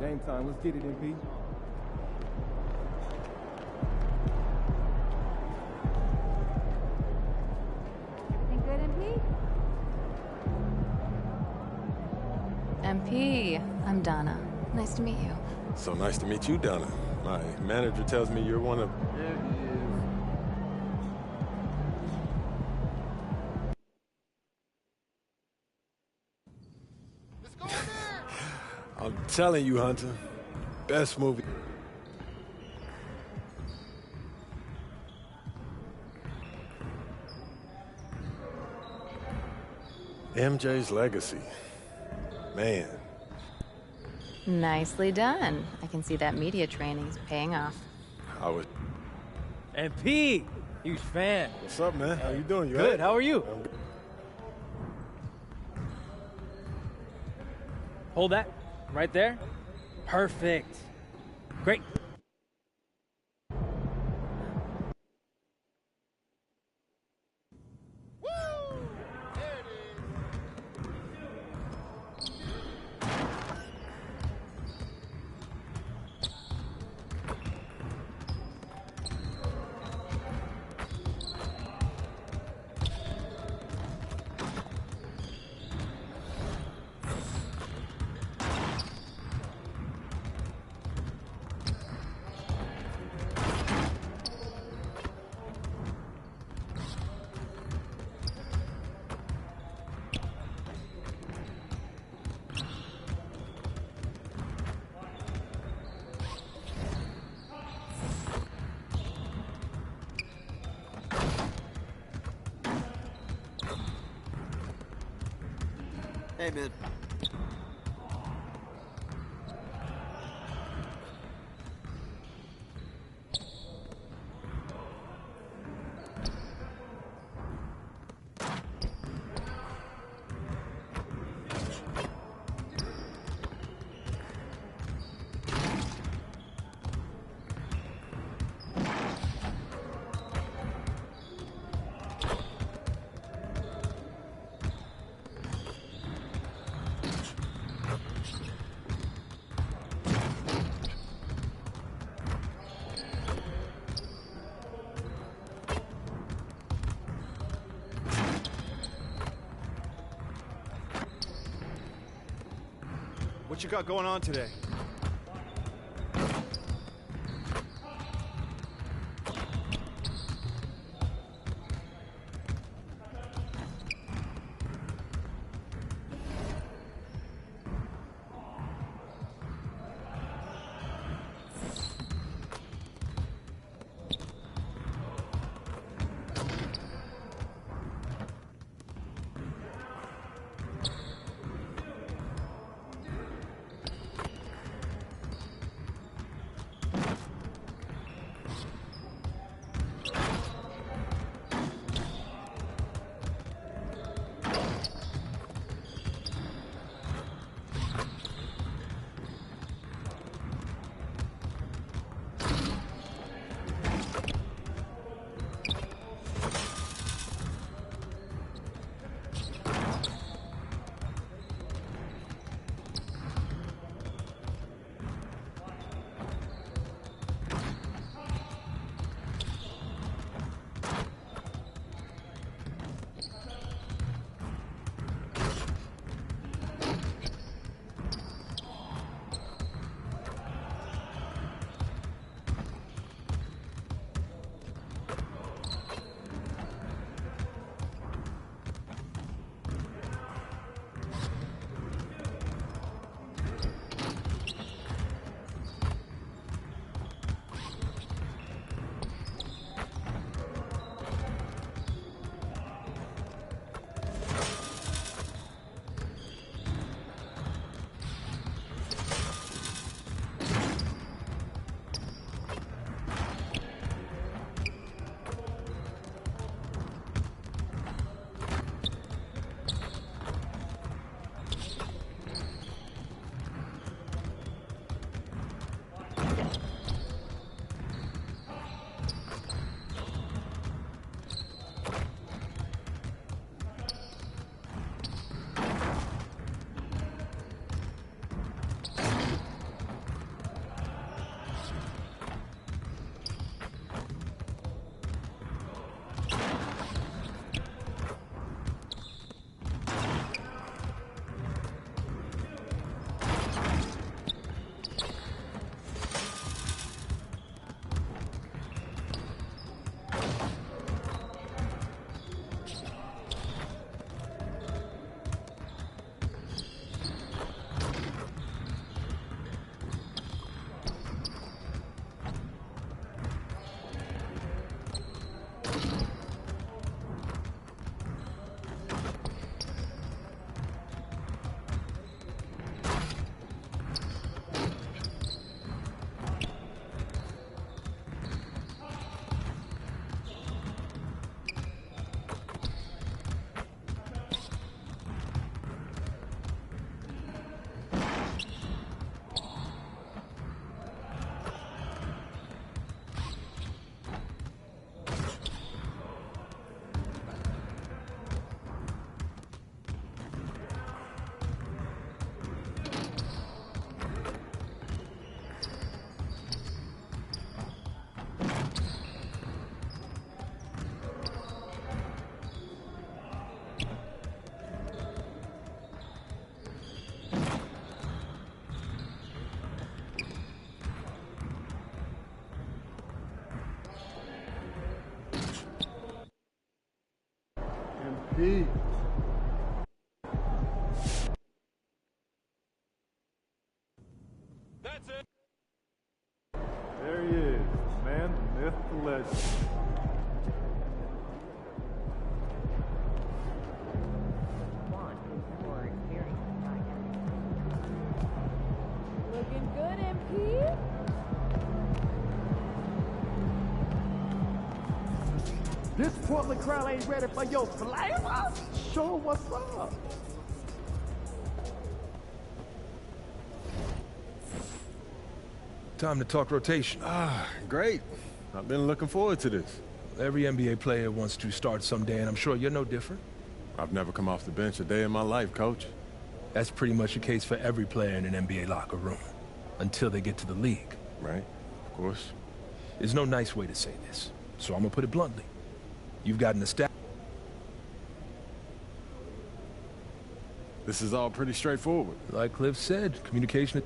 Game time. Let's get it, MP. Everything good, MP? MP, I'm Donna. Nice to meet you. So nice to meet you, Donna. My manager tells me you're one of... There he is. Let's go in there! I'm telling you, Hunter. Best movie. MJ's legacy. Man. Nicely done. I can see that media training's paying off. I was... MP! Huge fan. What's up, man? How you doing? You Good, all right? how are you? I'm good. Hold that. Right there. Perfect. Great. Hey, man. What you got going on today? MP. That's it. There he is, the man, the myth, the legend. Looking good, MP. This Portland crowd ain't ready for your flavor? Show what's up. Time to talk rotation. Great. I've been looking forward to this. Every NBA player wants to start someday, and I'm sure you're no different. I've never come off the bench a day in my life, coach. That's pretty much the case for every player in an NBA locker room. Until they get to the league. Right? Of course. There's no nice way to say this, so I'm gonna put it bluntly. You've gotten a stat. This is all pretty straightforward. Like Cliff said, communication.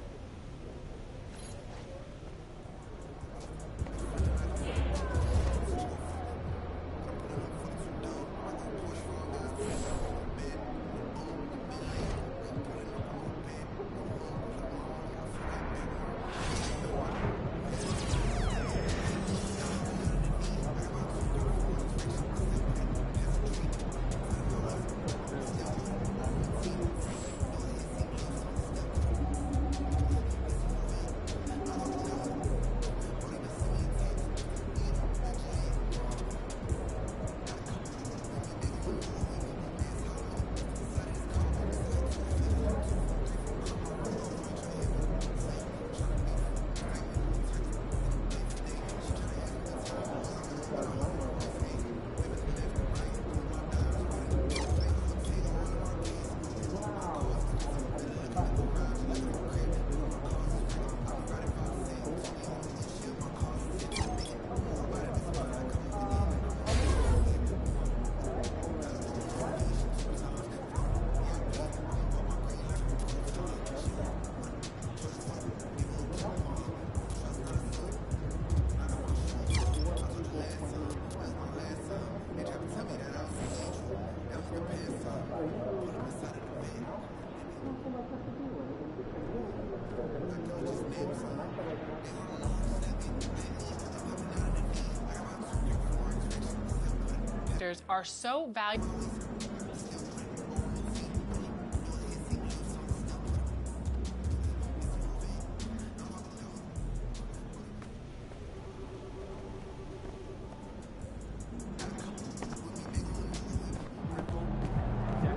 Are so valuable.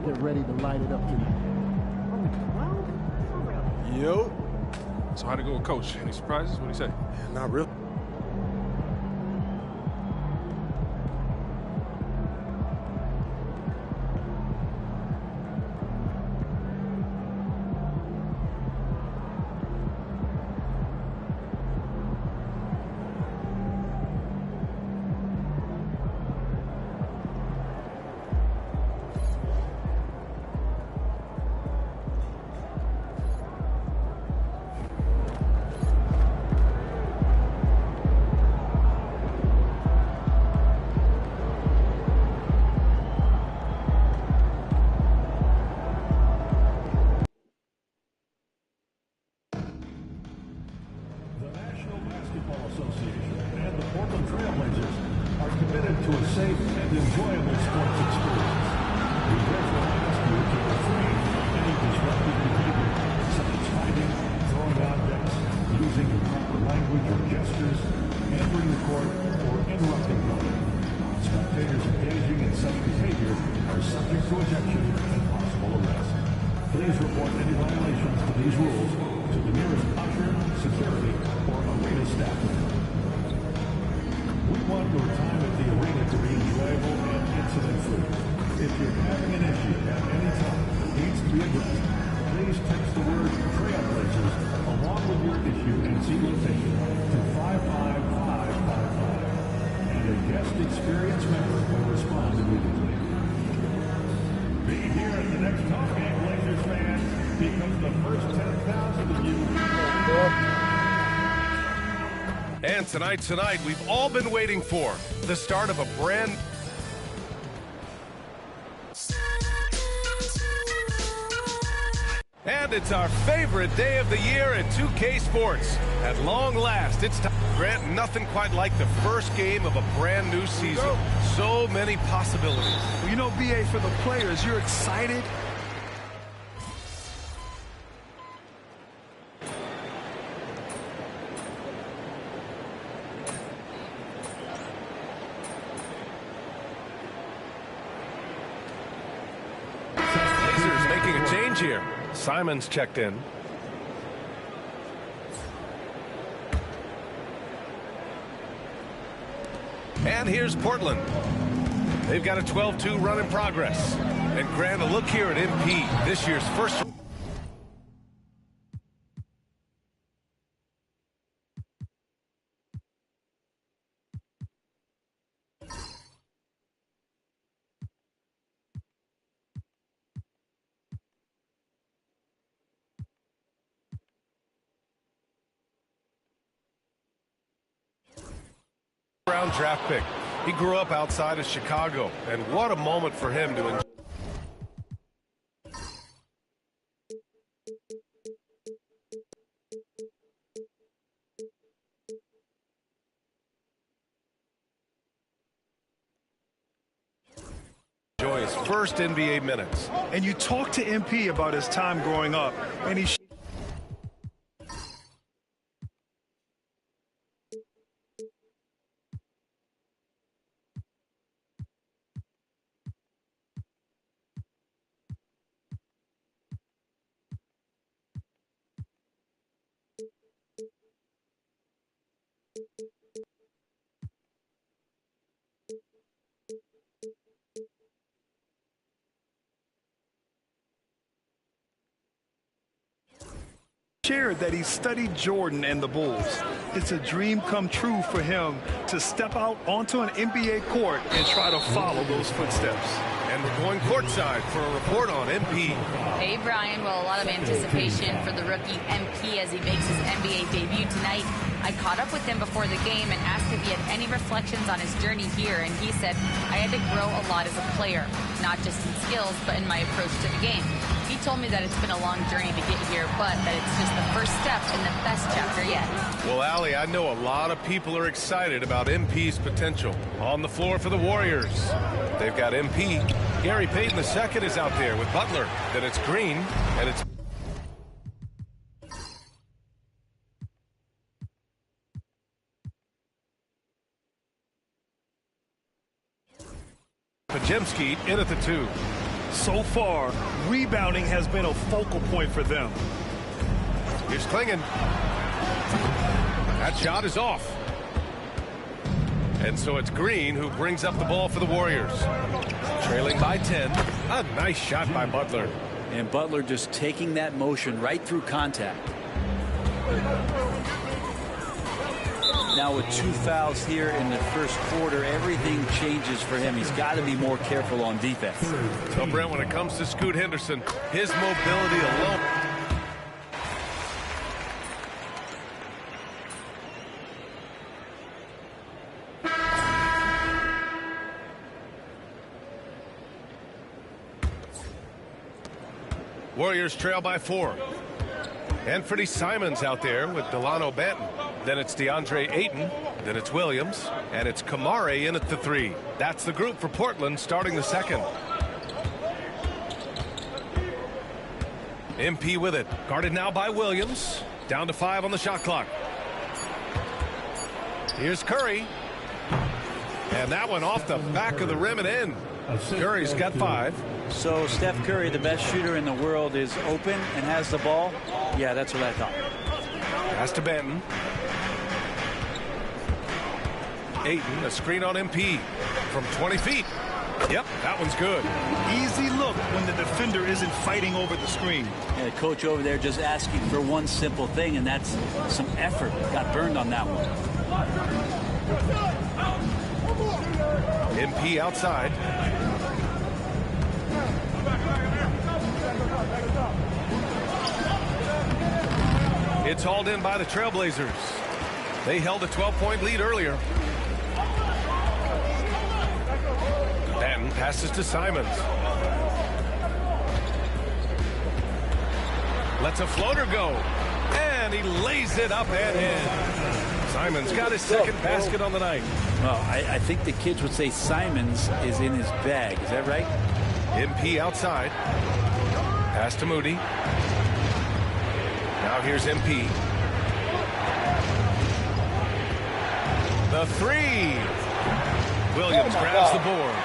Get ready to light it up tonight. Yo. So how'd it go with Coach? Any surprises? What'd he say? Not really. And tonight, we've all been waiting for the start of a brand... And it's our favorite day of the year in 2K Sports. At long last, it's time. Grant, nothing quite like the first game of a brand new season. So many possibilities. Well, you know, BA, for the players, you're excited. Blazers making a change here. Simons checked in. And here's Portland. They've got a 12-2 run in progress. And Grant, a look here at MP, this year's first. Round draft pick. He grew up outside of Chicago, and what a moment for him to enjoy. Enjoy his first NBA minutes. And you talk to MP about his time growing up, and he shared that he studied Jordan and the Bulls. It's a dream come true for him to step out onto an NBA court and try to follow those footsteps. And we're going courtside for a report on MP. Hey, Brian. Well, a lot of anticipation for the rookie MP as he makes his NBA debut tonight. I caught up with him before the game and asked if he had any reflections on his journey here, and he said, I had to grow a lot as a player, not just in skills, but in my approach to the game. He told me that it's been a long journey to get here, but that it's just the first step in the best chapter yet. Well, Allie, I know a lot of people are excited about MP's potential. On the floor for the Warriors, they've got MP. Gary Payton II is out there with Butler. Then it's Green, and it's... Pajemski in at the 2. So far, rebounding has been a focal point for them. Here's Klingon. That shot is off. And so it's Green who brings up the ball for the Warriors. Trailing by 10. A nice shot by Butler. And Butler just taking that motion right through contact. Now with 2 fouls here in the first quarter, everything changes for him. He's got to be more careful on defense. So, Brent, when it comes to Scoot Henderson, his mobility alone. Warriors trail by 4. Anthony Simons out there with Delano Banton. Then it's DeAndre Ayton. Then it's Williams. And it's Kamare in at the 3. That's the group for Portland starting the second. MP with it. Guarded now by Williams. Down to 5 on the shot clock. Here's Curry. And that one off the back of the rim and in. Curry's got 5. So Steph Curry, the best shooter in the world, is open and has the ball. Yeah, that's what I thought. Pass to Banton. Ayton, a screen on MP from 20 feet. Yep, that one's good. Easy look when the defender isn't fighting over the screen. Yeah, the coach over there just asking for one simple thing, and that's some effort. Got burned on that one. MP outside. It's hauled in by the Trailblazers. They held a 12-point lead earlier. Banton passes to Simons. Lets a floater go. And he lays it up and in. Simons got his second basket on the night. Well, I think the kids would say Simons is in his bag. Is that right? MP outside. Pass to Moody. Now here's MP. The three. Williams grabs the board.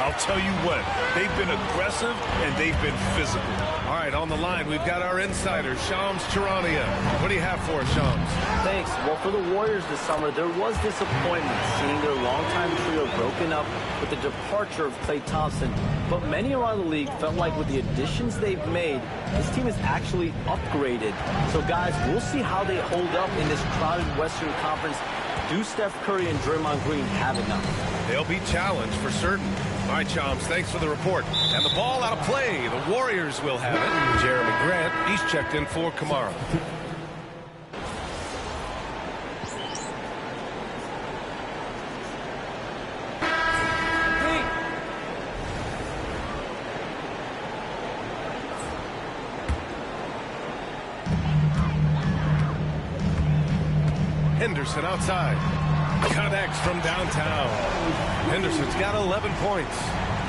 I'll tell you what, they've been aggressive and they've been physical. All right, on the line, we've got our insider, Shams Charania. What do you have for us, Shams? Thanks. Well, for the Warriors this summer, there was disappointment seeing their longtime trio broken up with the departure of Klay Thompson. But many around the league felt like with the additions they've made, this team is actually upgraded. So, guys, we'll see how they hold up in this crowded Western Conference. Do Steph Curry and Draymond Green have enough? They'll be challenged for certain. All right, Chomps, thanks for the report. And the ball out of play. The Warriors will have it. Jeremy Grant, he's checked in for Kamara. Henderson outside. Connects from downtown. Henderson's got 11 points.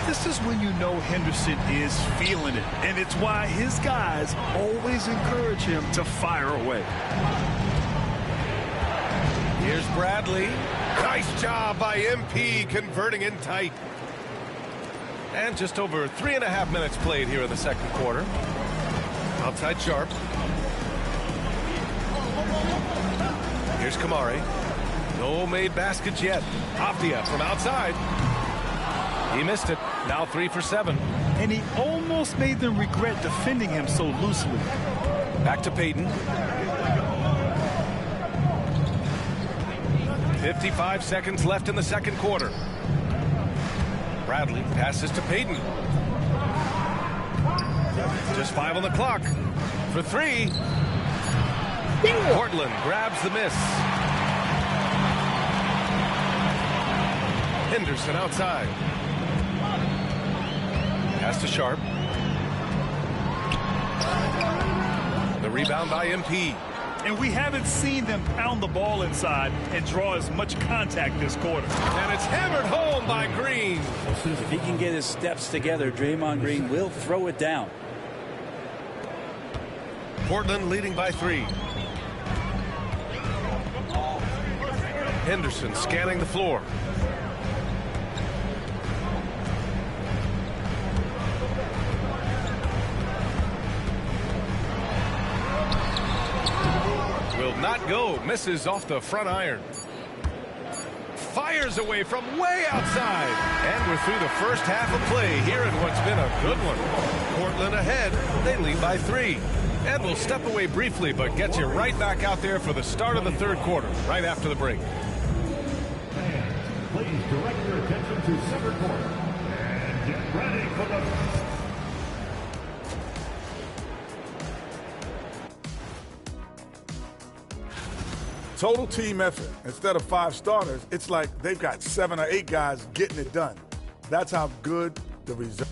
This is when you know Henderson is feeling it, and it's why his guys always encourage him to fire away. Here's Bradley. Nice job by MP converting in tight. And just over 3.5 minutes played here in the second quarter. Outside Sharp. Here's Kamari. No made baskets yet. Avdia from outside. He missed it. Now 3 for 7. And he almost made them regret defending him so loosely. Back to Payton. 55 seconds left in the second quarter. Bradley passes to Payton. Just 5 on the clock. For 3. Portland grabs the miss. Henderson outside. Pass to Sharp. The rebound by MP. And we haven't seen them pound the ball inside and draw as much contact this quarter. And it's hammered home by Green. If he can get his steps together, Draymond Green will throw it down. Portland leading by 3. Henderson scanning the floor. Will not go. Misses off the front iron. Fires away from way outside. And we're through the first half of play here in what's been a good one. Portland ahead. They lead by 3. And we'll step away briefly, but get you right back out there for the start of the third quarter, right after the break. Please direct your attention to center court and get ready for the... Total team effort. Instead of 5 starters, it's like they've got 7 or 8 guys getting it done. That's how good the result.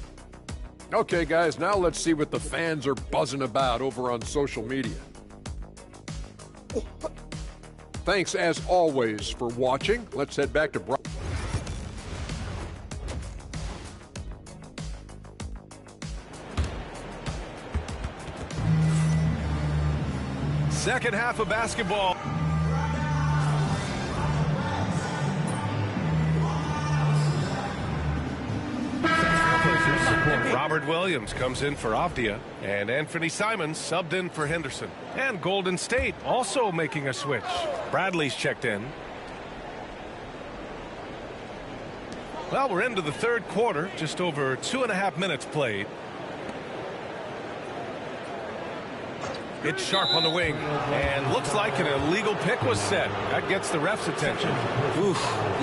Okay, guys, now let's see what the fans are buzzing about over on social media. Thanks, as always, for watching. Let's head back to... Second half of basketball. Robert Williams comes in for Avdia, and Anthony Simons subbed in for Henderson. And Golden State also making a switch. Bradley's checked in. Well, we're into the third quarter, just over 2.5 minutes played. It's Sharp on the wing, and looks like an illegal pick was set. That gets the ref's attention. Oof,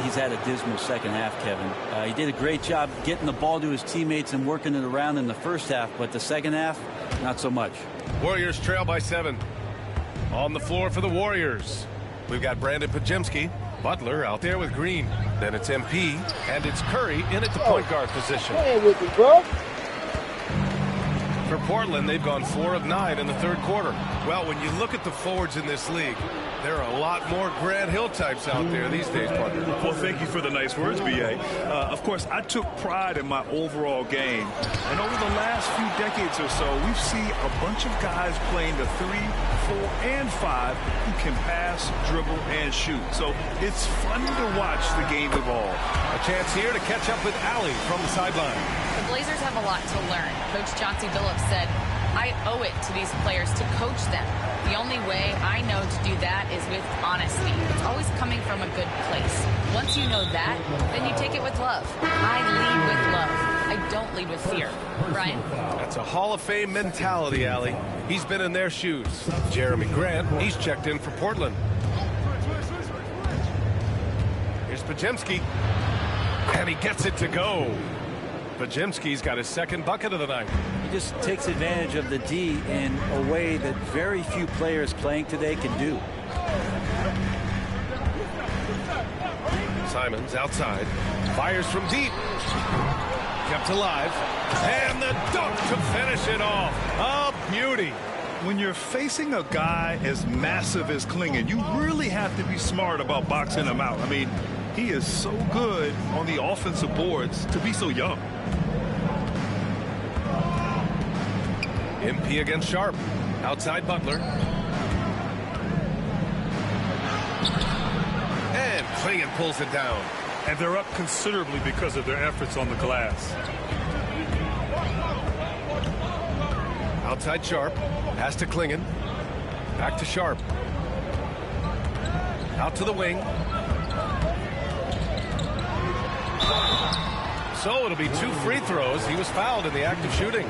he's had a dismal second half, Kevin. He did a great job getting the ball to his teammates and working it around in the first half, but the second half, not so much. Warriors trail by 7. On the floor for the Warriors, we've got Brandon Podziemski. Butler out there with Green. Then it's MP, and it's Curry in at the point guard position. Hey, with me, bro. For Portland, they've gone 4 of 9 in the third quarter. Well, when you look at the forwards in this league, there are a lot more Grant Hill types out there these days, partner. Well, thank you for the nice words, B.A. Of course, I took pride in my overall game. And over the last few decades or so, we've seen a bunch of guys playing the 3, 4, and 5 who can pass, dribble, and shoot. So it's fun to watch the game evolve. A chance here to catch up with Allie from the sideline. The Blazers have a lot to learn. Coach Chauncey Billups said, I owe it to these players to coach them. The only way I know to do that is with honesty. It's always coming from a good place. Once you know that, then you take it with love. I lead with love. I don't lead with fear. Brian? That's a Hall of Fame mentality, Allie. He's been in their shoes. Jeremy Grant, he's checked in for Portland. Here's Podziemski. And he gets it to go. Podziemski's got his second bucket of the night. He just takes advantage of the D in a way that very few players playing today can do. Simons outside. Fires from deep. Kept alive. And the dunk to finish it off. A beauty. When you're facing a guy as massive as Clingan, you really have to be smart about boxing him out. I mean, he is so good on the offensive boards to be so young. MP against Sharp. Outside Butler. And Clingan pulls it down. And they're up considerably because of their efforts on the glass. Outside Sharp. Pass to Clingan. Back to Sharp. Out to the wing. So it'll be 2 free throws. He was fouled in the act of shooting.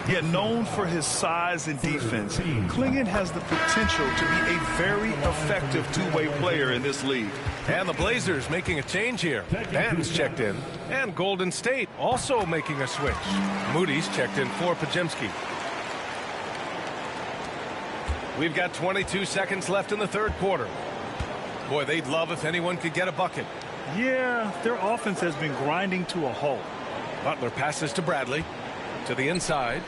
Yet known for his size and defense, Clingan has the potential to be a very effective two-way player in this league. And the Blazers making a change here. Banton's checked in. And Golden State also making a switch. Moody's checked in for Podziemski. We've got 22 seconds left in the third quarter. Boy, they'd love if anyone could get a bucket. Yeah, their offense has been grinding to a halt. Butler passes to Bradley. To the inside.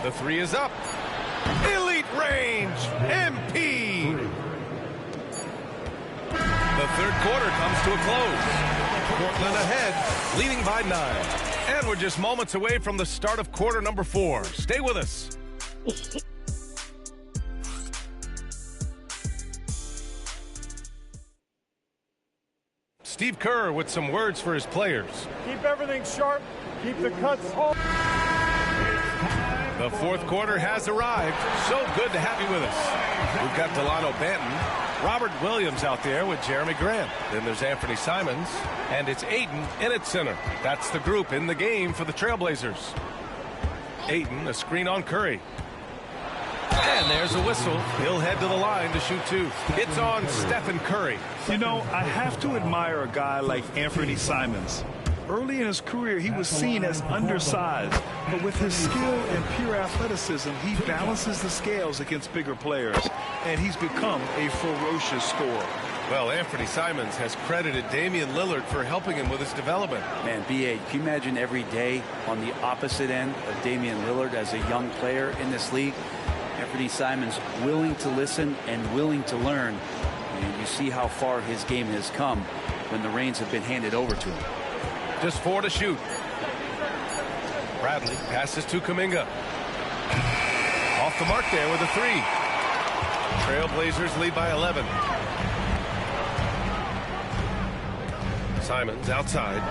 The 3 is up. Elite range. MP. The third quarter comes to a close. Portland ahead, leading by 9. And we're just moments away from the start of quarter number 4. Stay with us. Steve Kerr with some words for his players. Keep everything sharp. Keep the cuts off. The fourth quarter has arrived. So good to have you with us. We've got Delano Banton, Robert Williams out there with Jeremy Grant. Then there's Anthony Simons, and it's Ayton in at center. That's the group in the game for the Trailblazers. Ayton, a screen on Curry. And there's a whistle. He'll head to the line to shoot 2. It's on Stephen Curry. You know, I have to admire a guy like Anthony Simons. Early in his career, he was seen as undersized, but with his skill and pure athleticism, he balances the scales against bigger players, and he's become a ferocious scorer. Well, Anthony Simons has credited Damian Lillard for helping him with his development. Man, B.A., can you imagine every day on the opposite end of Damian Lillard as a young player in this league? Anthony Simons willing to listen and willing to learn, and you see how far his game has come when the reins have been handed over to him. Just 4 to shoot. Bradley passes to Kuminga. Off the mark there with a 3. Trailblazers lead by 11. Simons outside.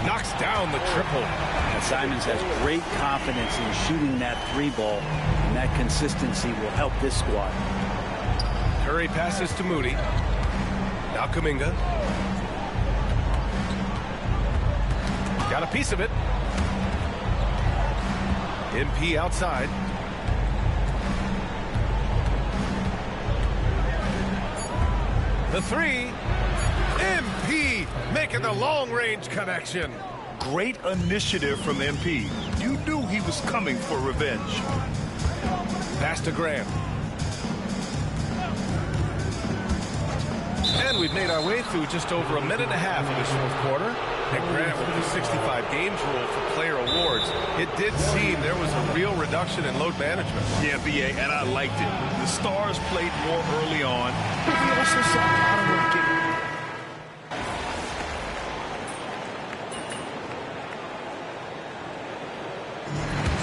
Knocks down the triple. And Simons has great confidence in shooting that 3 ball, and that consistency will help this squad. Curry passes to Moody. Now Kuminga. Got a piece of it. MP outside. The 3. MP making the long-range connection. Great initiative from MP. You knew he was coming for revenge. Pass to Grant. And we've made our way through just over a minute and a half of this fourth quarter. And Grant, with the 65 games rule for player awards, it did seem there was a real reduction in load management. Yeah, BA, and I liked it. The stars played more early on, but we also saw a lot of work getting.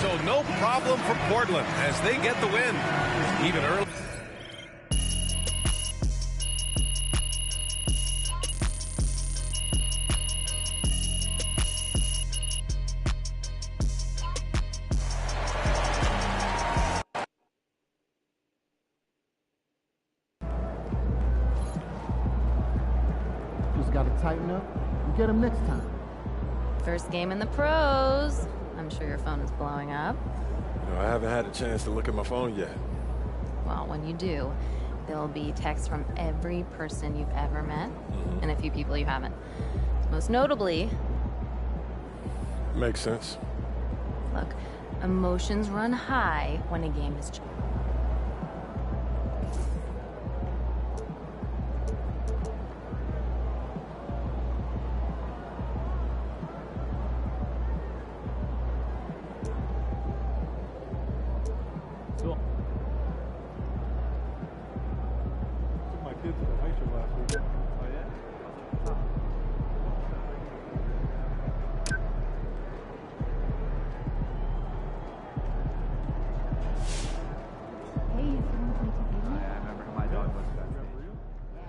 So no problem for Portland as they get the win, even early. Just got to tighten up and get him next time. First game in the pros. I'm sure your phone is blowing up. I haven't had a chance to look at my phone yet. Well, when you do, there'll be texts from every person you've ever met and a few people you haven't. Most notably... Makes sense. Look, emotions run high when a game is...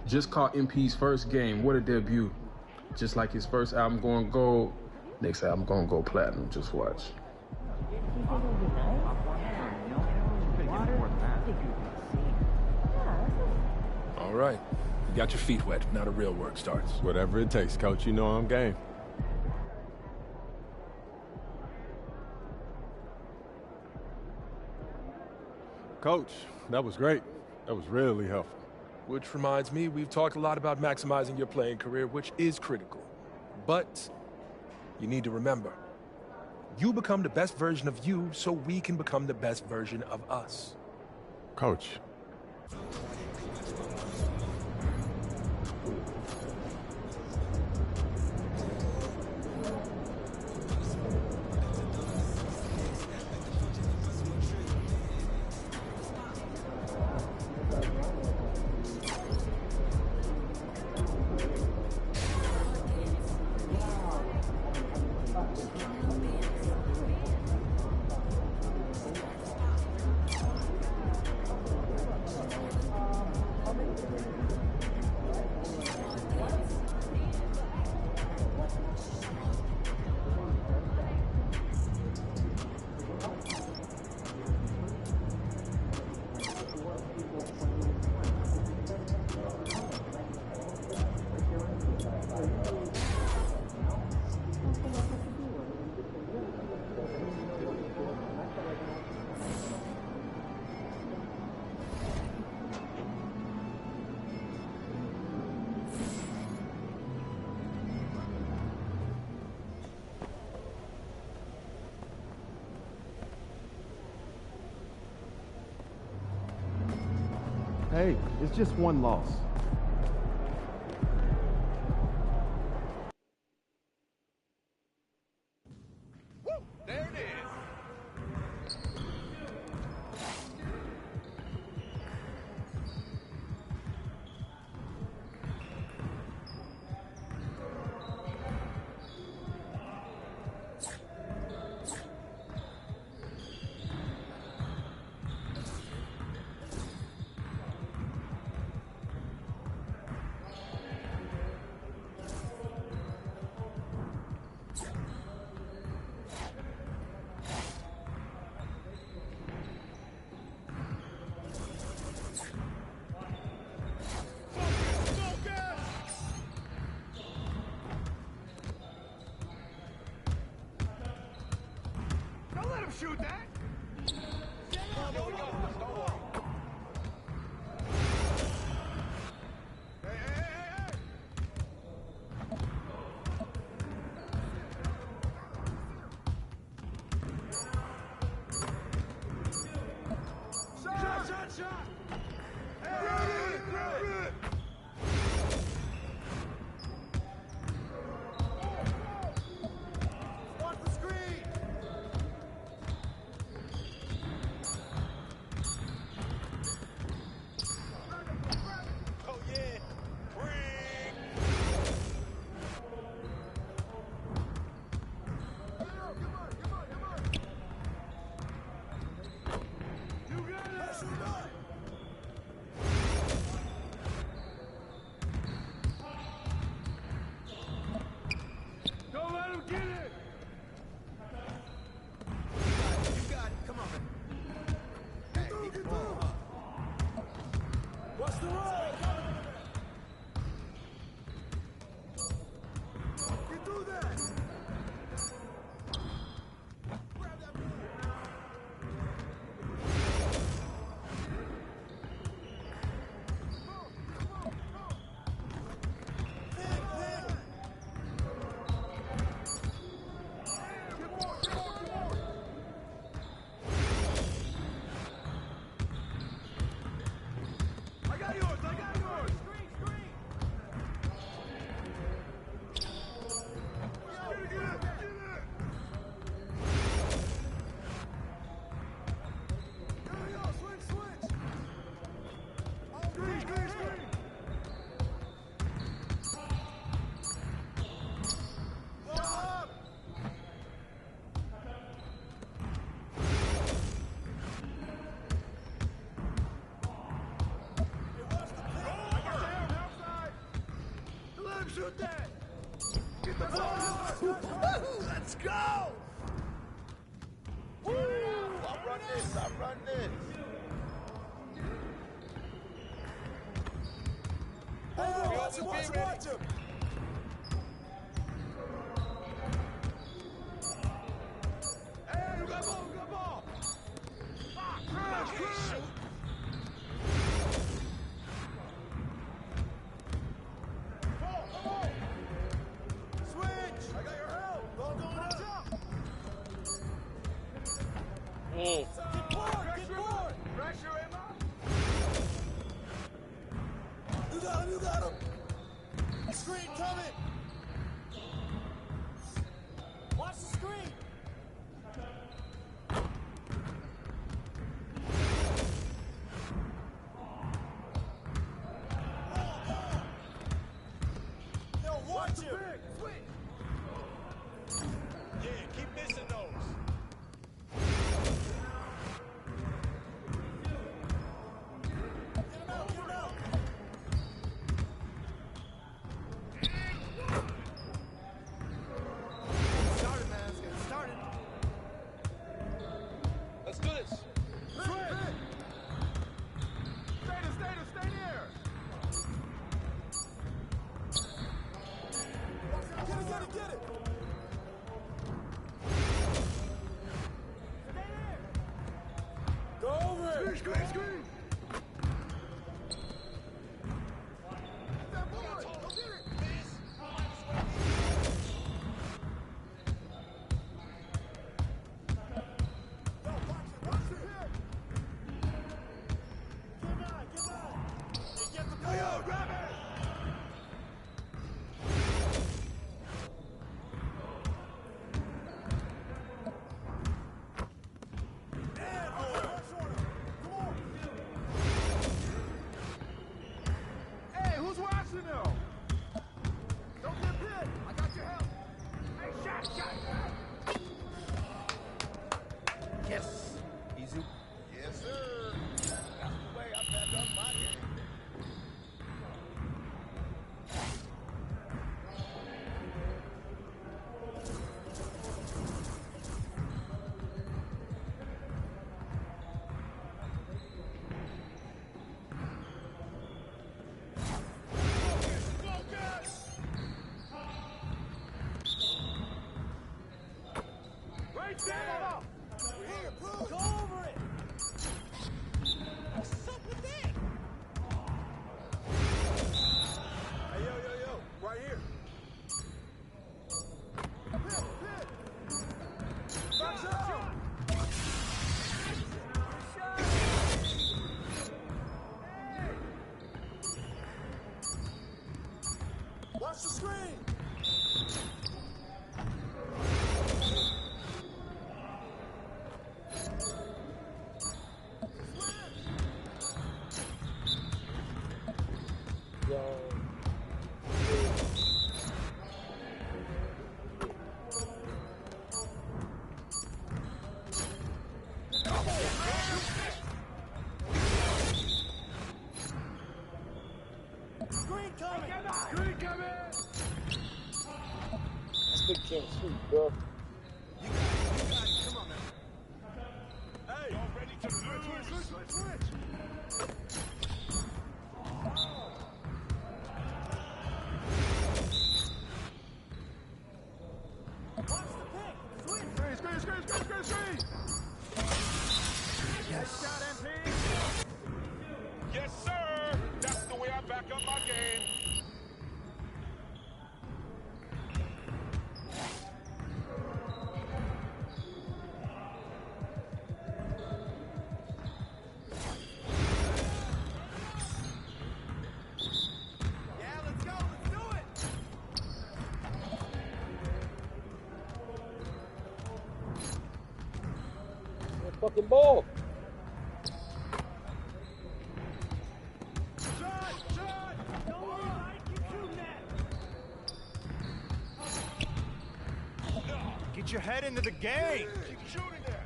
Just caught MP's first game. What a debut. Just like his first album going gold, next album going to go platinum. Just watch. All right. You got your feet wet. Now the real work starts. Whatever it takes, Coach. You know I'm game. Coach, that was great. That was really helpful. Which reminds me, we've talked a lot about maximizing your playing career, which is critical. But you need to remember, you become the best version of you so we can become the best version of us. Coach. Hey, it's just one loss. Shoot that! Shoot that! Get the ball! Let's go! Woo! I run this. Hey, watch him. Hey, you got ball. Shoot. Come on. Switch. I got your help. Ball going up. Get board. Pressure, Emma. You got him. Screen coming. Watch the screen. Yo, watch him. Yeah, keep missing those. Get him out. Started, man. Let's get started. Let's do this. Stay there. Get it. Go over it. Screen. That boy. Go get it. Watch it. Give on. Hey, get the ball. Yo, grab it. Hey, who's watching now? Don't get hit. I got your help. Hey, shot. Yes. Easy. Yes, sir. That's the way I back up my game. Right there! Here, Bruce! Go over it! What's up with that? Hey, yo! Right here! Hit! Box out! Watch the screen! Screen coming! Big chance, sweet, bro. You got it. Come on, man. Hey! Y'all ready to switch. Watch the pick. Screen. Yes. Shot, MP. Yes, sir. That's the way I back up my game. Yeah, let's go. Let's do it. Fucking ball. Shot. Don't worry, keep shooting that. Get your head into the game. Keep shooting that.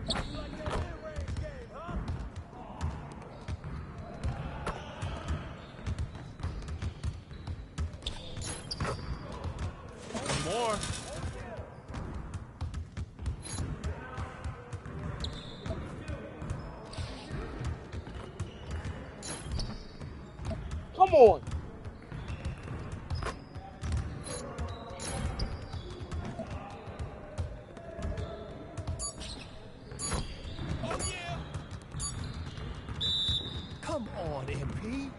You like that mid-range game, huh? more. Come on. Come on, MP.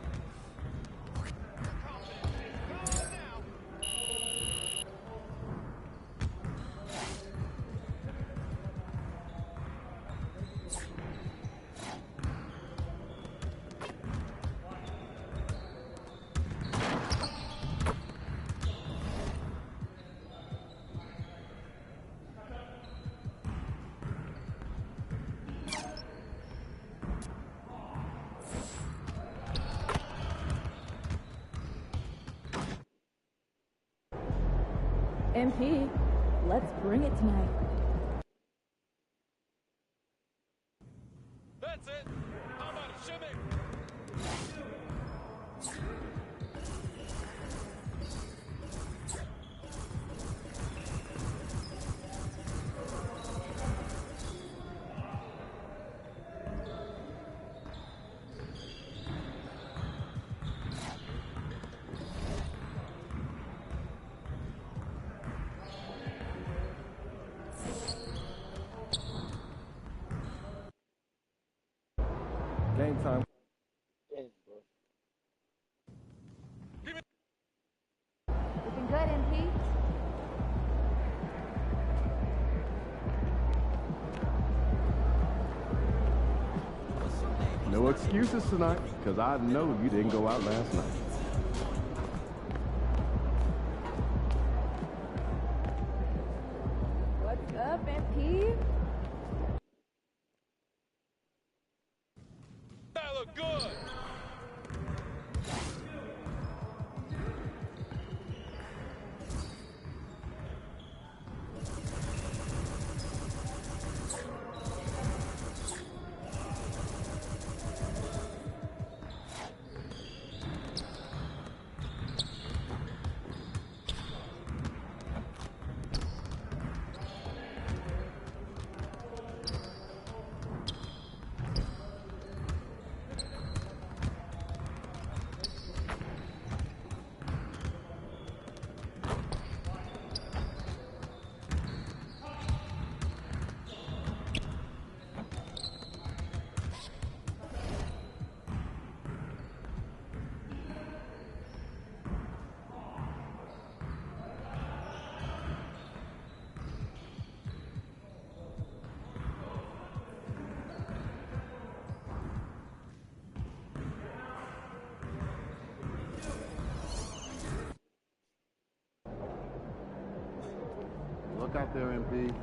MP, let's bring it tonight. That's it. How about a shimmy? Game time. Looking good, MP. No excuses tonight, because I know you didn't go out last night. What's up, MP? That look good. Look out there, MP.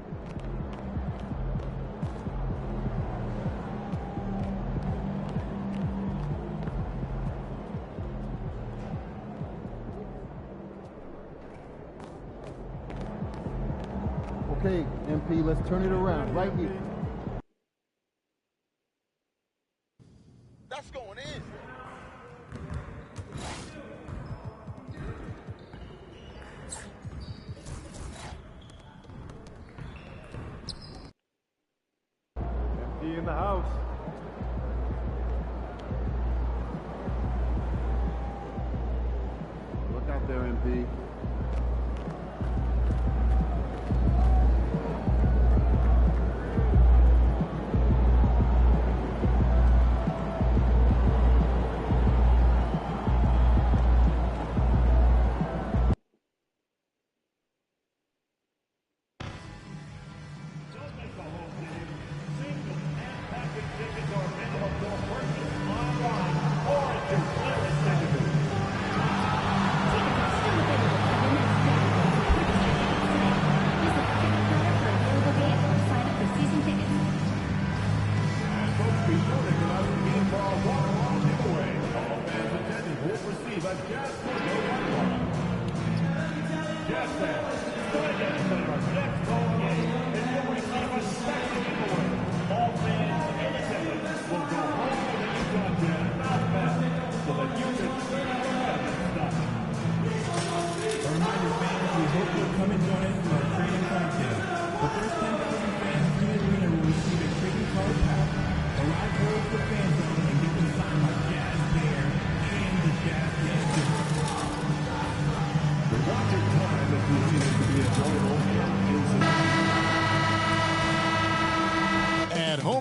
Okay, MP, let's turn it around right here. That's going in. MP in the house. Look out there, MP.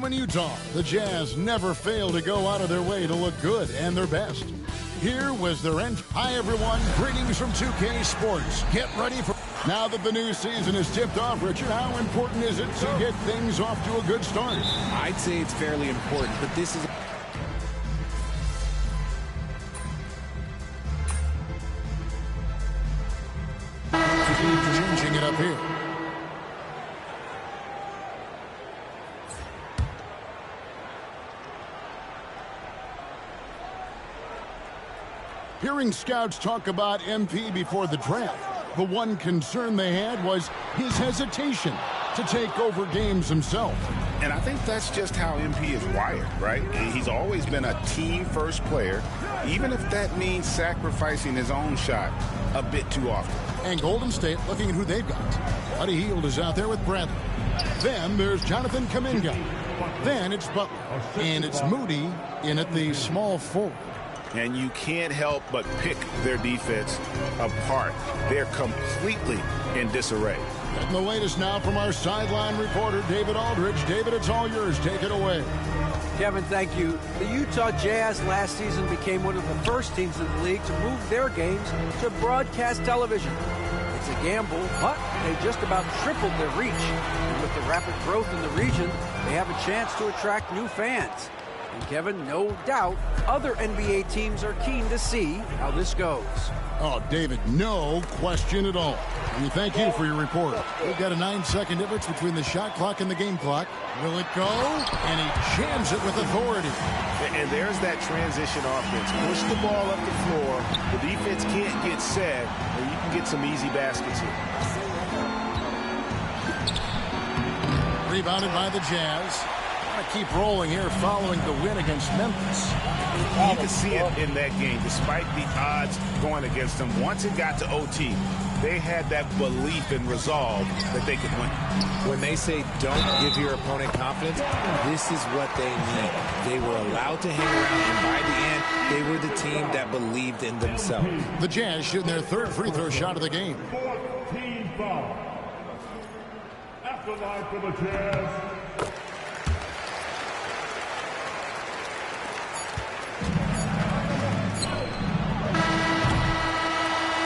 home in Utah, the Jazz never fail to go out of their way to look good and their best. Here was their end. Hi, everyone. Greetings from 2K Sports. Get ready for... Now that the new season is tipped off, Richard, how important is it to get things off to a good start? I'd say it's fairly important, but this is... Changing it up here. Hearing scouts talk about MP before the draft, the one concern they had was his hesitation to take over games himself. And I think that's just how MP is wired, right? He's always been a team-first player, even if that means sacrificing his own shot a bit too often. And Golden State looking at who they've got. Buddy Hield is out there with Bradley. Then there's Jonathan Kuminga. Then it's Butler. And it's Moody in at the small forward. And you can't help but pick their defense apart. They're completely in disarray. And the latest now from our sideline reporter, David Aldridge. David, it's all yours. Take it away. Kevin, thank you. The Utah Jazz last season became one of the first teams in the league to move their games to broadcast television. It's a gamble, but they just about tripled their reach. And with the rapid growth in the region, they have a chance to attract new fans. And Kevin, no doubt, other NBA teams are keen to see how this goes. Oh, David, no question at all. And we thank you for your report. We've got a 9-second difference between the shot clock and the game clock. Will it go? And he jams it with authority. And there's that transition offense. Push the ball up the floor. The defense can't get set, and you can get some easy baskets here. Rebounded by the Jazz. Want to keep rolling here following the win against Memphis. You can see it in that game, despite the odds going against them. Once it got to OT, they had that belief and resolve that they could win. When they say don't give your opponent confidence, this is what they need. They were allowed to hang around, and by the end, they were the team that believed in themselves. The Jazz shooting their third free throw shot of the game. Team foul. After line for the Jazz.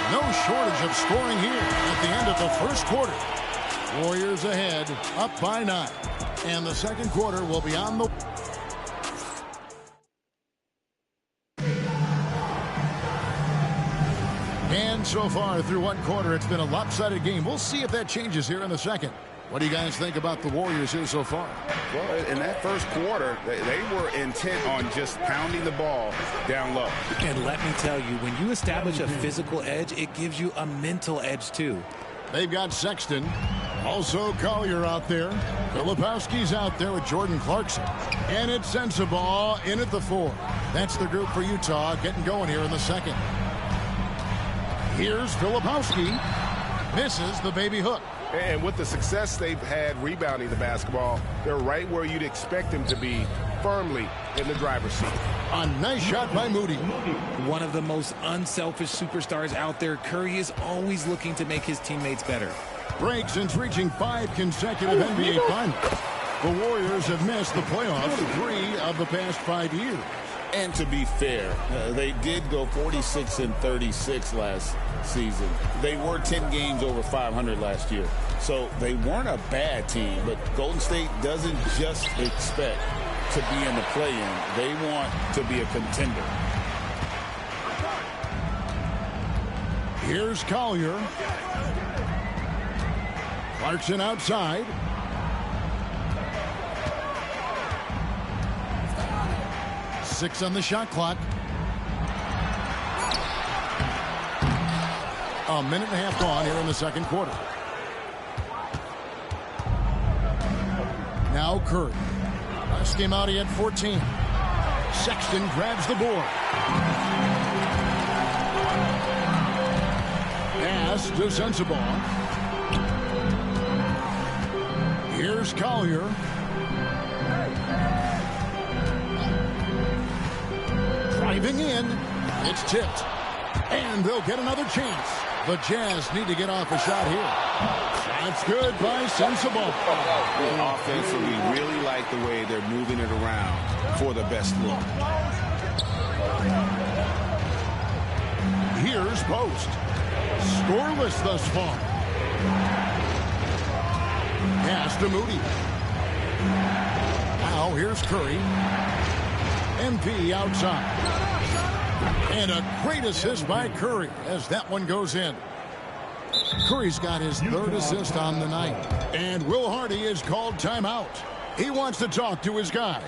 No shortage of scoring here at the end of the first quarter. Warriors ahead, up by 9. And the second quarter will be on the... And so far through one quarter, it's been a lopsided game. We'll see if that changes here in the second. What do you guys think about the Warriors here so far? Well, in that first quarter, they were intent on just pounding the ball down low. And let me tell you, when you establish a physical edge, it gives you a mental edge too. They've got Sexton, also Collier out there. Filipowski's out there with Jordan Clarkson. And it's Sensabaugh in at the 4. That's the group for Utah getting going here in the second. Here's Filipowski. Misses the baby hook. And with the success they've had rebounding the basketball, they're right where you'd expect them to be, firmly in the driver's seat. A nice shot by Moody. One of the most unselfish superstars out there, Curry is always looking to make his teammates better. Break since reaching 5 consecutive NBA Finals. The Warriors have missed the playoffs 3 of the past 5 years. And to be fair, they did go 46-36 last season. They were 10 games over 500 last year. So they weren't a bad team, but Golden State doesn't just expect to be in the play-in. They want to be a contender. Here's Collier. Clarkson outside. Six on the shot clock. A minute and a half gone here in the second quarter. Now Curry. Last game out he had 14. Sexton grabs the board. Pass to Sensabaugh. Here's Collier. Driving in. It's tipped. And they'll get another chance. The Jazz need to get off a shot here. It's good by Sensabaugh. Offensively, really like the way they're moving it around for the best look. Here's Post. Scoreless thus far. Pass to Moody. Now here's Curry. MP outside. And a great assist by Curry as that one goes in. Curry's got his third assist on the night. And Will Hardy is called timeout. He wants to talk to his guys.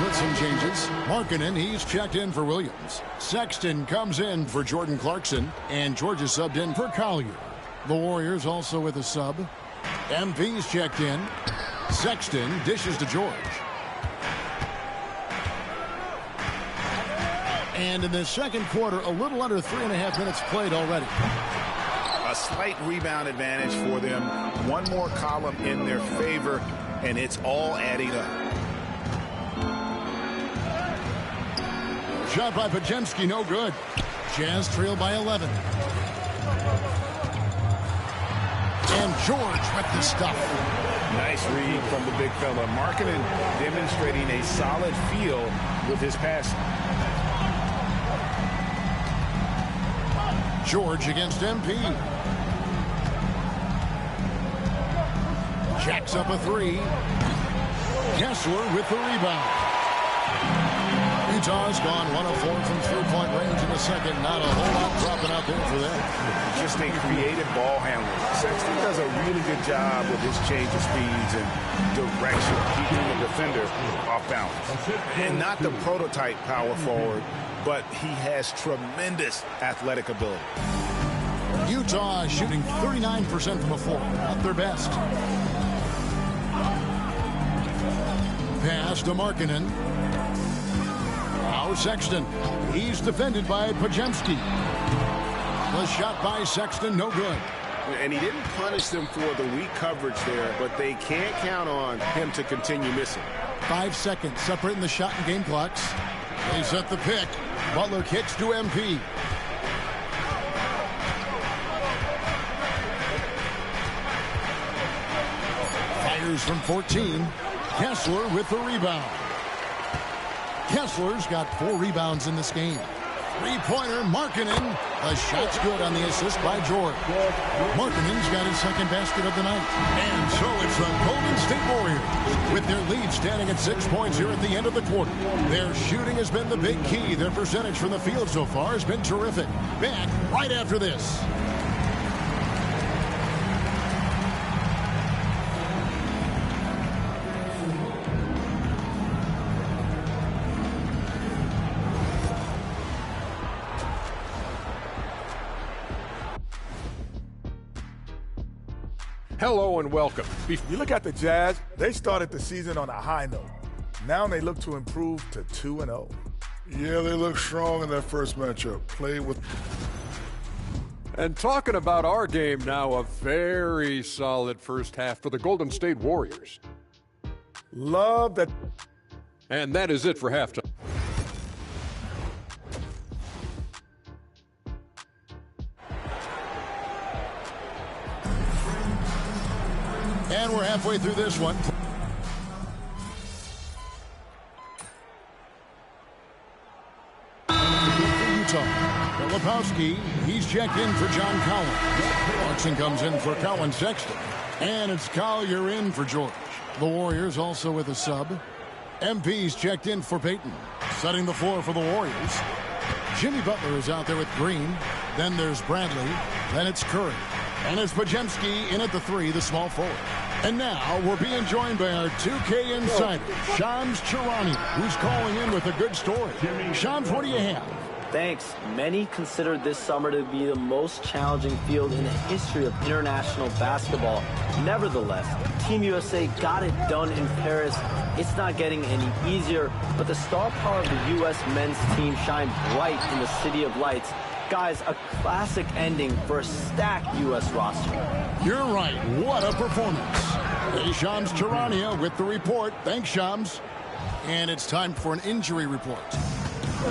With some changes. Markkanen, he's checked in for Williams. Sexton comes in for Jordan Clarkson. And George is subbed in for Collier. The Warriors also with a sub. MP's checked in. Sexton dishes to George. And in the second quarter, a little under 3.5 minutes played already. A slight rebound advantage for them. One more column in their favor, and it's all adding up. Shot by Podziemski, no good. Jazz trail by 11. And George with the stuff. Nice read from the big fella. Markkanen demonstrating a solid feel with his passing. George against MP. Jacks up a three. Kessler with the rebound. Utah's gone 1 of 4 from three-point range in the second. Not a whole lot dropping out there for them. Just a creative ball handler. Sexton does a really good job with his change of speeds and direction, keeping the defender off balance. And not the prototype power forward, but he has tremendous athletic ability. Utah shooting 39% from the floor. Not their best. Pass to Markkanen. Now Sexton. He's defended by Podziemski. The shot by Sexton, no good. And he didn't punish them for the weak coverage there, but they can't count on him to continue missing. 5 seconds separating the shot and game clocks. They set the pick. Butler kicks to MP. Fires from 14. Kessler with the rebound. Kessler's got 4 rebounds in this game. Three-pointer, Markkanen. The shot's good on the assist by George. Markkanen's got his second basket of the night. And so it's the Golden State Warriors with their lead standing at 6 points here at the end of the quarter. Their shooting has been the big key. Their percentage from the field so far has been terrific. Back right after this. Hello and welcome. You look at the Jazz, they started the season on a high note. Now they look to improve to 2-0. Yeah, they look strong in that first matchup. Played with... And talking about our game now, a very solid first half for the Golden State Warriors. Love that. And that is it for halftime. And we're halfway through this one. Utah. Filipowski, he's checked in for John Collins. Clarkson comes in for Colin Sexton. And it's Collier in for George. The Warriors also with a sub. MP's checked in for Payton. Setting the floor for the Warriors. Jimmy Butler is out there with Green. Then there's Bradley. Then it's Curry. And it's Podziemski in at the 3, the small forward. And now we're being joined by our 2K insider, Shams Charania, who's calling in with a good story. Shams, what do you have? Thanks. Many consider this summer to be the most challenging field in the history of international basketball. Nevertheless, Team USA got it done in Paris. It's not getting any easier, but the star power of the U.S. men's team shined bright in the City of Lights. Guys, a classic ending for a stacked U.S. roster. You're right. What a performance. Hey, Shams Charania with the report. Thanks, Shams. And it's time for an injury report.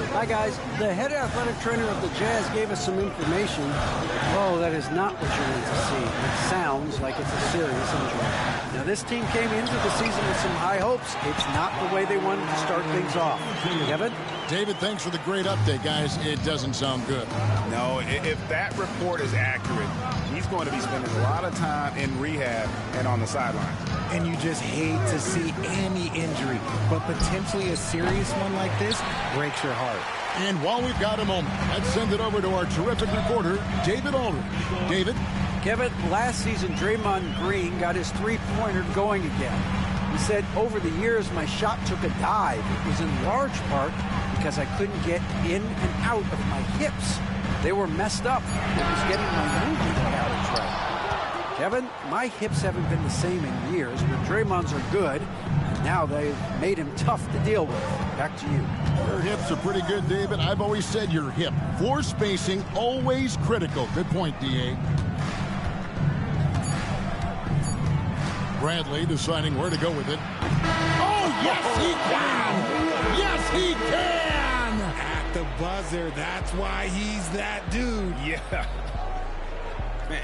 Hi, guys. The head athletic trainer of the Jazz gave us some information. Oh, that is not what you need to see. It sounds like it's a serious injury. Now, this team came into the season with some high hopes. It's not the way they wanted to start things off. Kevin? David, thanks for the great update, guys. It doesn't sound good. No, if that report is accurate, he's going to be spending a lot of time in rehab and on the sidelines. And you just hate to see any injury, but potentially a serious one like this breaks your heart. And while we've got a moment, let's send it over to our terrific reporter, David Aldridge. David? Kevin, last season, Draymond Green got his three-pointer going again. He said, over the years, my shot took a dive. It was in large part because I couldn't get in and out of my hips. They were messed up. It was getting my movement patterns right. Kevin, my hips haven't been the same in years, but Draymond's are good. And now they've made him tough to deal with. Back to you. Your hips are pretty good, David. I've always said your hip. Floor spacing, always critical. Good point, D.A. Bradley deciding where to go with it. Oh, yes, he can! Yes, he can! At the buzzer, that's why he's that dude. Yeah.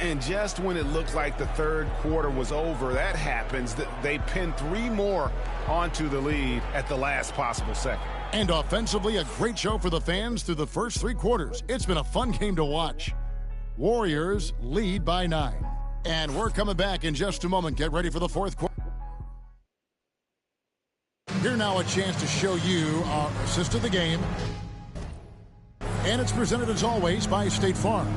And just when it looked like the third quarter was over, that happens. They pin 3 more onto the lead at the last possible second. And offensively, a great show for the fans through the first 3 quarters. It's been a fun game to watch. Warriors lead by 9. And we're coming back in just a moment. Get ready for the fourth quarter. Here now a chance to show you our assist of the game. And it's presented as always by State Farm.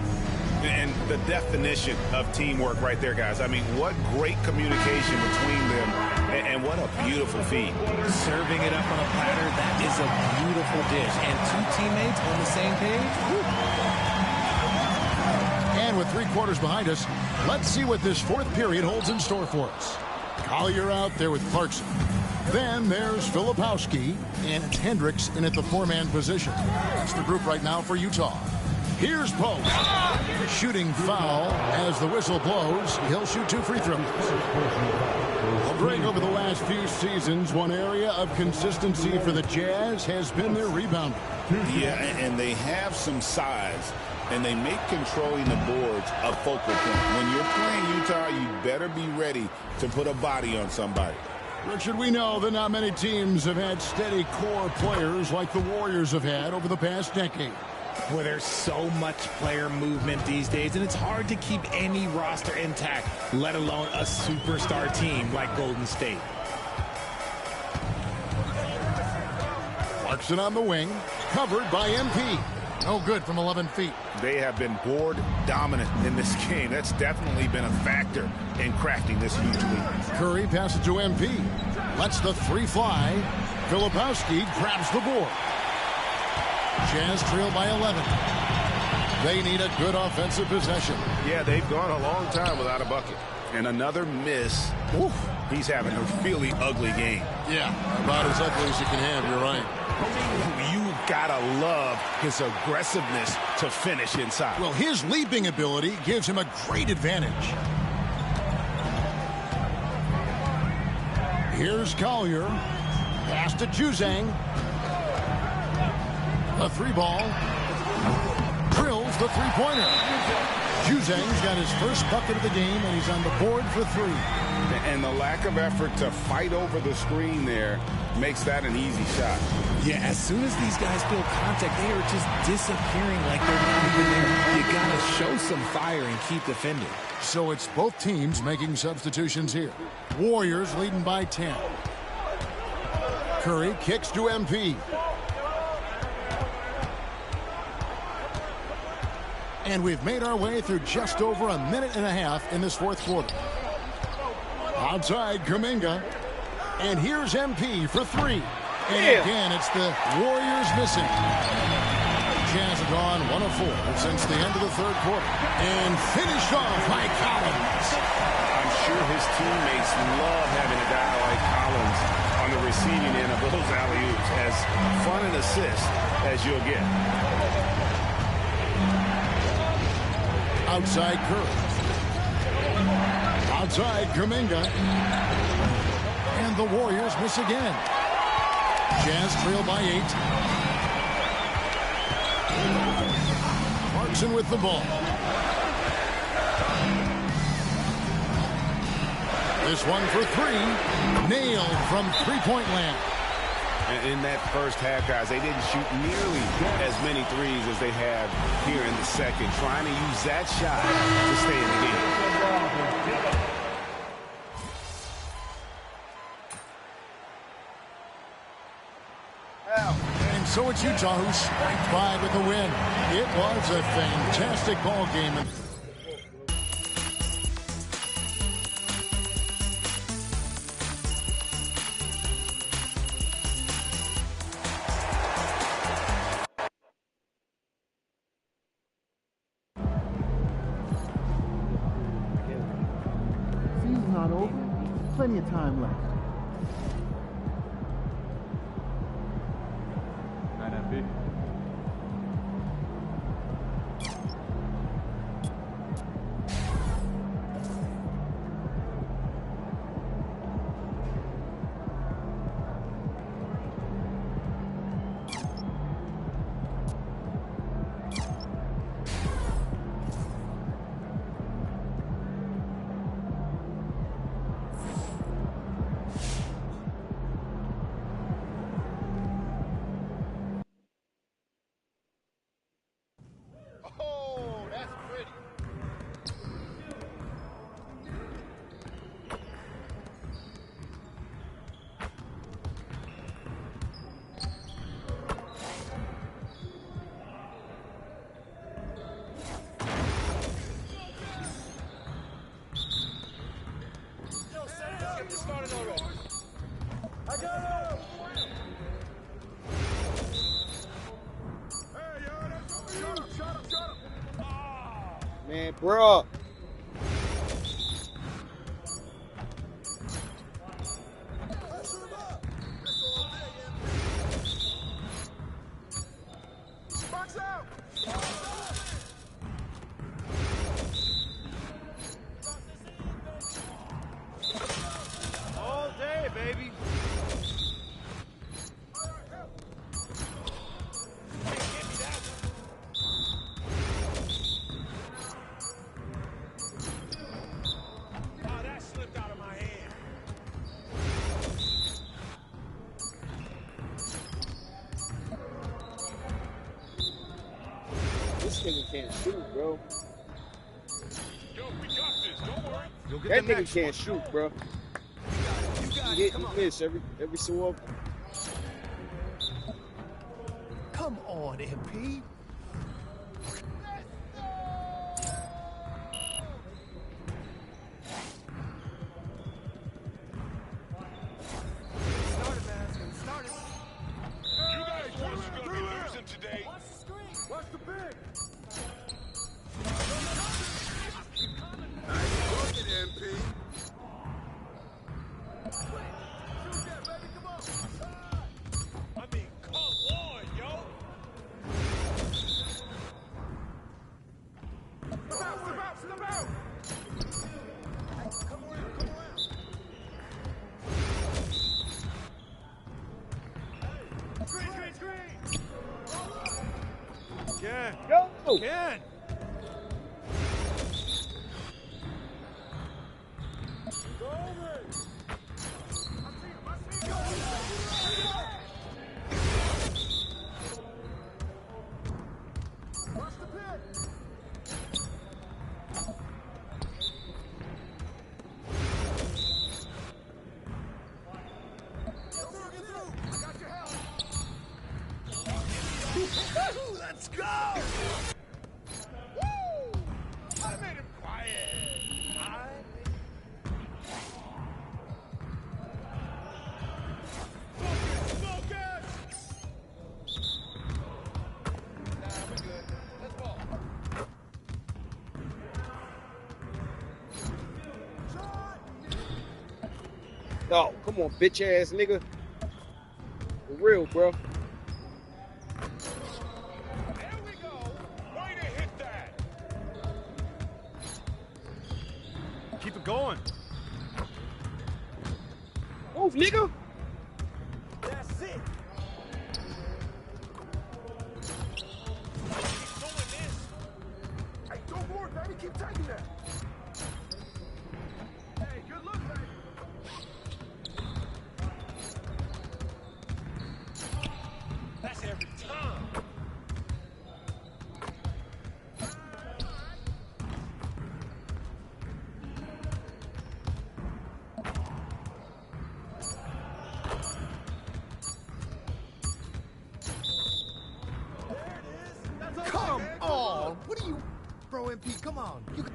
And the definition of teamwork right there, guys. I mean, what great communication between them, and what a beautiful feed. Serving it up on a platter, that is a beautiful dish. And 2 teammates on the same page. Woo. And with 3 quarters behind us, let's see what this fourth period holds in store for us. Collier out there with Clarkson. Then there's Filipowski, and it's Hendricks in at the 4-man position. That's the group right now for Utah. Here's Pope. Shooting foul as the whistle blows. He'll shoot 2 free throws. Well, Greg, over the last few seasons, one area of consistency for the Jazz has been their rebounding. Yeah, and they have some size, and they make controlling the boards a focal point. When you're playing Utah, you better be ready to put a body on somebody. Richard, we know that not many teams have had steady core players like the Warriors have had over the past decade. Well, there's so much player movement these days, and it's hard to keep any roster intact, let alone a superstar team like Golden State. Clarkson on the wing, covered by MP. No good from 11 feet. They have been board dominant in this game. That's definitely been a factor in crafting this huge lead. Curry passes to MP. Lets the 3 fly. Filipowski grabs the board. Jazz trail by 11. They need a good offensive possession. Yeah, they've gone a long time without a bucket. And another miss. Oof, he's having a really ugly game. Yeah, about as ugly as you can have, you're right. You gotta love his aggressiveness to finish inside. Well, his leaping ability gives him a great advantage. Here's Collier. Pass to Juzang. The 3-ball. Drills the 3-pointer. Juzang's got his first bucket of the game, and he's on the board for 3. And the lack of effort to fight over the screen there makes that an easy shot. Yeah, as soon as these guys feel contact, they are just disappearing like they're not even there. You gotta show some fire and keep defending. So it's both teams making substitutions here. Warriors leading by 10. Curry kicks to MP. And we've made our way through just over a minute and a half in this fourth quarter. Outside, Kuminga. And here's MP for 3. And again, it's the Warriors missing. Jazz have gone 1 of 4 since the end of the third quarter. And finished off by Collins. I'm sure his teammates love having a guy like Collins on the receiving end of those alley-oops. As fun an assist as you'll get. Outside Curry. Outside Kuminga. And the Warriors miss again. Jazz trail by 8. Clarkson with the ball. This one for 3. Nailed from three-point land. In that first half, guys, they didn't shoot nearly as many threes as they have here in the second, trying to use that shot to stay in the game. And so it's Utah who spiked by with the win. It was a fantastic ball game. Season's not over. Plenty of time left. Man, bro. All day, baby. This nigga can't shoot, bro. Yo, we got this. Don't worry. You'll get That the nigga next can't one. shoot, bro. He hit and miss every so often. Come on, MP. Started, man. It's getting started. You guys boys are going to be losing today. Watch the screen. Watch the big. Nice looking, MP. I mean, come on, yo. Step out, step out, step out. Come around, come around. Screen, screen, screen. Ken. Go. Ken. Go over it. I see him, Watch the pit. Let's go. Woo! I made him quiet. Focus, focus. Oh, come on, bitch ass nigga. For real, bro. There we go. Way to hit that. Keep it going. Move, nigga. That's it. Hey, don't worry, baby. Keep taking that. Hey, good look, baby. That's every time. Come on. What are you, bro, MP? Come on. You can...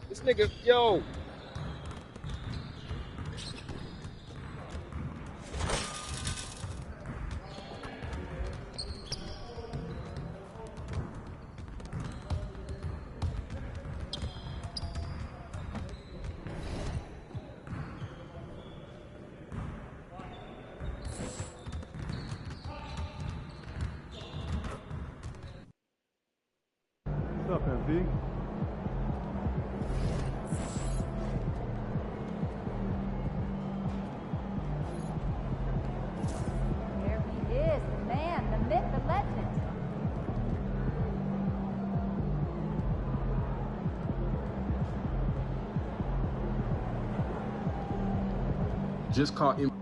This nigga, yo. What's up, MP? There he is, the man, the myth, the legend. Just caught him.